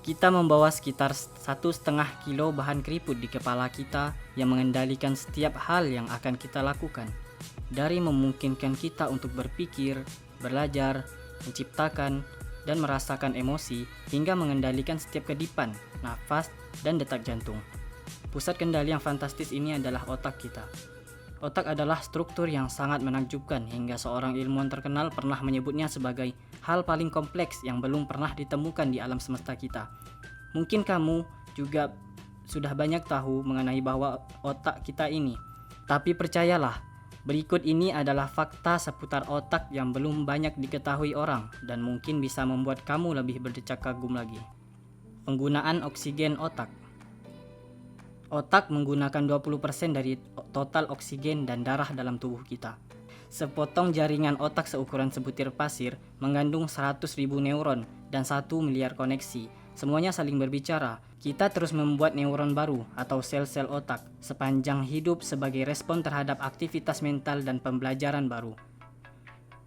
Kita membawa sekitar 1,5 kilo bahan keriput di kepala kita yang mengendalikan setiap hal yang akan kita lakukan. Dari memungkinkan kita untuk berpikir, belajar, menciptakan, dan merasakan emosi, hingga mengendalikan setiap kedipan, nafas, dan detak jantung. Pusat kendali yang fantastis ini adalah otak kita. Otak adalah struktur yang sangat menakjubkan hingga seorang ilmuwan terkenal pernah menyebutnya sebagai hal paling kompleks yang belum pernah ditemukan di alam semesta kita. Mungkin kamu juga sudah banyak tahu mengenai bahwa otak kita ini. Tapi percayalah, berikut ini adalah fakta seputar otak yang belum banyak diketahui orang dan mungkin bisa membuat kamu lebih berdecak kagum lagi. Penggunaan oksigen otak. Otak menggunakan 20% dari total oksigen dan darah dalam tubuh kita. Sepotong jaringan otak seukuran sebutir pasir mengandung 100.000 neuron dan 1 miliar koneksi. Semuanya saling berbicara. Kita terus membuat neuron baru atau sel-sel otak sepanjang hidup sebagai respon terhadap aktivitas mental dan pembelajaran baru.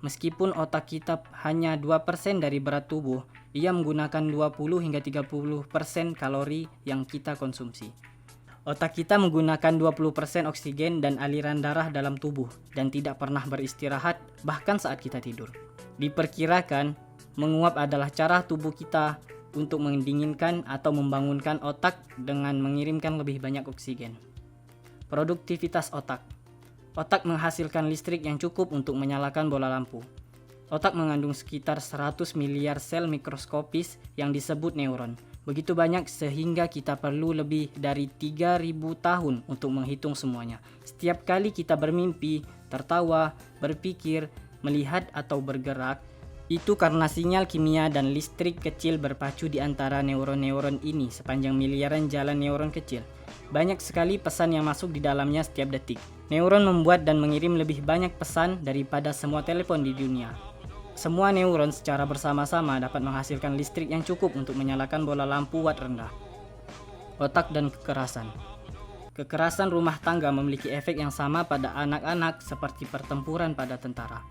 Meskipun otak kita hanya 2% dari berat tubuh, ia menggunakan 20 hingga 30% kalori yang kita konsumsi. Otak kita menggunakan 20% oksigen dan aliran darah dalam tubuh dan tidak pernah beristirahat bahkan saat kita tidur. Diperkirakan, menguap adalah cara tubuh kita untuk mendinginkan atau membangunkan otak dengan mengirimkan lebih banyak oksigen. Produktivitas otak. Otak menghasilkan listrik yang cukup untuk menyalakan bola lampu. Otak mengandung sekitar 100 miliar sel mikroskopis yang disebut neuron. Begitu banyak sehingga kita perlu lebih dari 3.000 tahun untuk menghitung semuanya. Setiap kali kita bermimpi, tertawa, berpikir, melihat atau bergerak, itu karena sinyal kimia dan listrik kecil berpacu di antara neuron-neuron ini sepanjang miliaran jalan neuron kecil. Banyak sekali pesan yang masuk di dalamnya setiap detik. Neuron membuat dan mengirim lebih banyak pesan daripada semua telepon di dunia. Semua neuron secara bersama-sama dapat menghasilkan listrik yang cukup untuk menyalakan bola lampu watt rendah. Otak dan kekerasan. Kekerasan rumah tangga memiliki efek yang sama pada anak-anak seperti pertempuran pada tentara.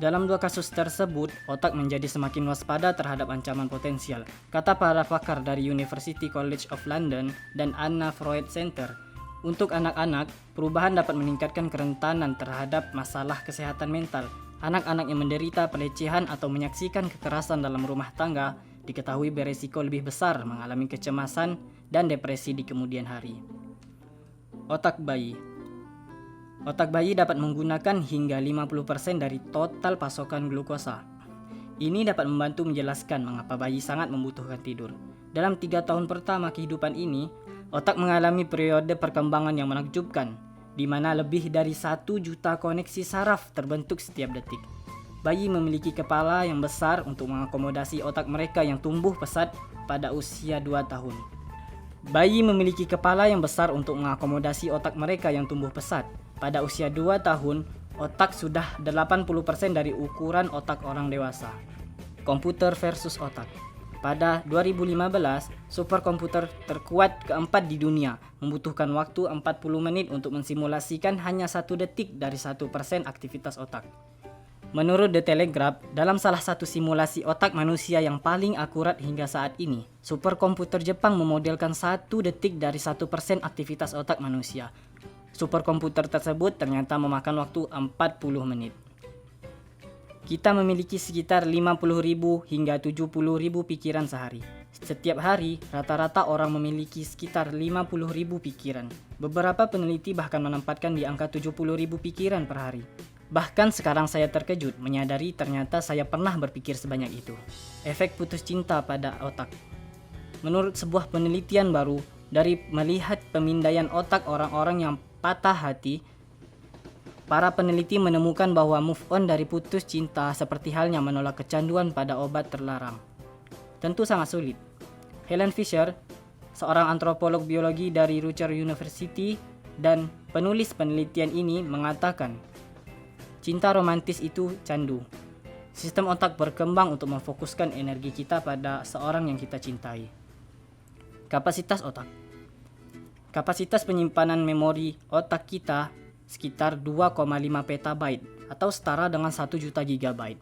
Dalam dua kasus tersebut, otak menjadi semakin waspada terhadap ancaman potensial, kata para pakar dari University College of London dan Anna Freud Center. Untuk anak-anak, perubahan dapat meningkatkan kerentanan terhadap masalah kesehatan mental. Anak-anak yang menderita pelecehan atau menyaksikan kekerasan dalam rumah tangga diketahui beresiko lebih besar mengalami kecemasan dan depresi di kemudian hari. Otak bayi. Otak bayi dapat menggunakan hingga 50% dari total pasokan glukosa. Ini dapat membantu menjelaskan mengapa bayi sangat membutuhkan tidur. Dalam 3 tahun pertama kehidupan ini, otak mengalami periode perkembangan yang menakjubkan, di mana lebih dari 1 juta koneksi saraf terbentuk setiap detik. Bayi memiliki kepala yang besar untuk mengakomodasi otak mereka yang tumbuh pesat pada usia 2 tahun. Bayi memiliki kepala yang besar untuk mengakomodasi otak mereka yang tumbuh pesat. Pada usia 2 tahun, otak sudah 80% dari ukuran otak orang dewasa. Komputer versus otak. Pada 2015, superkomputer terkuat keempat di dunia membutuhkan waktu 40 menit untuk mensimulasikan hanya 1 detik dari 1% aktivitas otak. Menurut The Telegraph, dalam salah satu simulasi otak manusia yang paling akurat hingga saat ini, superkomputer Jepang memodelkan 1 detik dari 1% aktivitas otak manusia. Superkomputer tersebut ternyata memakan waktu 40 menit. Kita memiliki sekitar 50.000 hingga 70.000 pikiran sehari. Setiap hari, rata-rata orang memiliki sekitar 50.000 pikiran. Beberapa peneliti bahkan menempatkan di angka 70.000 pikiran per hari. Bahkan sekarang saya terkejut menyadari ternyata saya pernah berpikir sebanyak itu. Efek putus cinta pada otak. Menurut sebuah penelitian baru, dari melihat pemindaian otak orang-orang yang patah hati, para peneliti menemukan bahwa move on dari putus cinta seperti halnya menolak kecanduan pada obat terlarang. Tentu sangat sulit. Helen Fisher, seorang antropolog biologi dari Rutgers University dan penulis penelitian ini, mengatakan, cinta romantis itu candu. Sistem otak berkembang untuk memfokuskan energi kita pada seorang yang kita cintai. Kapasitas otak. Kapasitas penyimpanan memori otak kita sekitar 2,5 petabyte atau setara dengan 1 juta gigabyte.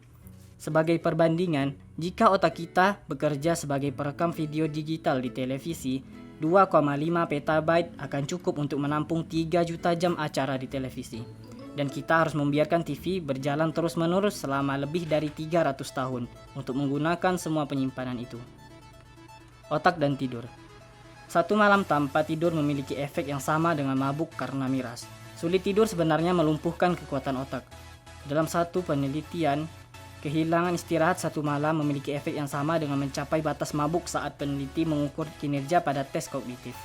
Sebagai perbandingan, jika otak kita bekerja sebagai perekam video digital di televisi, 2,5 petabyte akan cukup untuk menampung 3 juta jam acara di televisi. Dan kita harus membiarkan TV berjalan terus-menerus selama lebih dari 300 tahun untuk menggunakan semua penyimpanan itu. Otak dan tidur. Satu malam tanpa tidur memiliki efek yang sama dengan mabuk karena miras. Sulit tidur sebenarnya melumpuhkan kekuatan otak. Dalam satu penelitian, kehilangan istirahat satu malam memiliki efek yang sama dengan mencapai batas mabuk saat peneliti mengukur kinerja pada tes kognitif.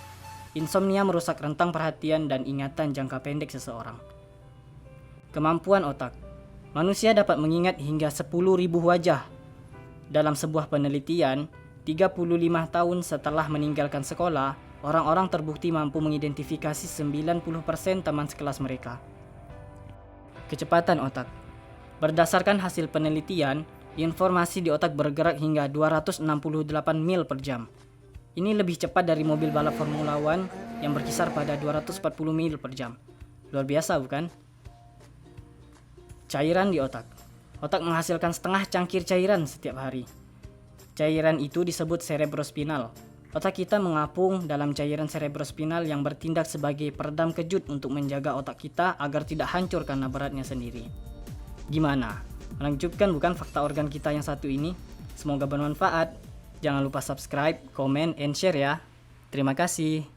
Insomnia merusak rentang perhatian dan ingatan jangka pendek seseorang. Kemampuan otak. Manusia dapat mengingat hingga 10.000 wajah. Dalam sebuah penelitian, 35 tahun setelah meninggalkan sekolah, orang-orang terbukti mampu mengidentifikasi 90% teman sekelas mereka. Kecepatan otak. Berdasarkan hasil penelitian, informasi di otak bergerak hingga 268 mil per jam. Ini lebih cepat dari mobil balap Formula 1 yang berkisar pada 240 mil per jam. Luar biasa bukan? Cairan di otak. Otak menghasilkan setengah cangkir cairan setiap hari. Cairan itu disebut cerebrospinal. Otak kita mengapung dalam cairan cerebrospinal yang bertindak sebagai peredam kejut untuk menjaga otak kita agar tidak hancur karena beratnya sendiri. Gimana? Menakjubkan bukan fakta organ kita yang satu ini? Semoga bermanfaat. Jangan lupa subscribe, comment, and share ya. Terima kasih.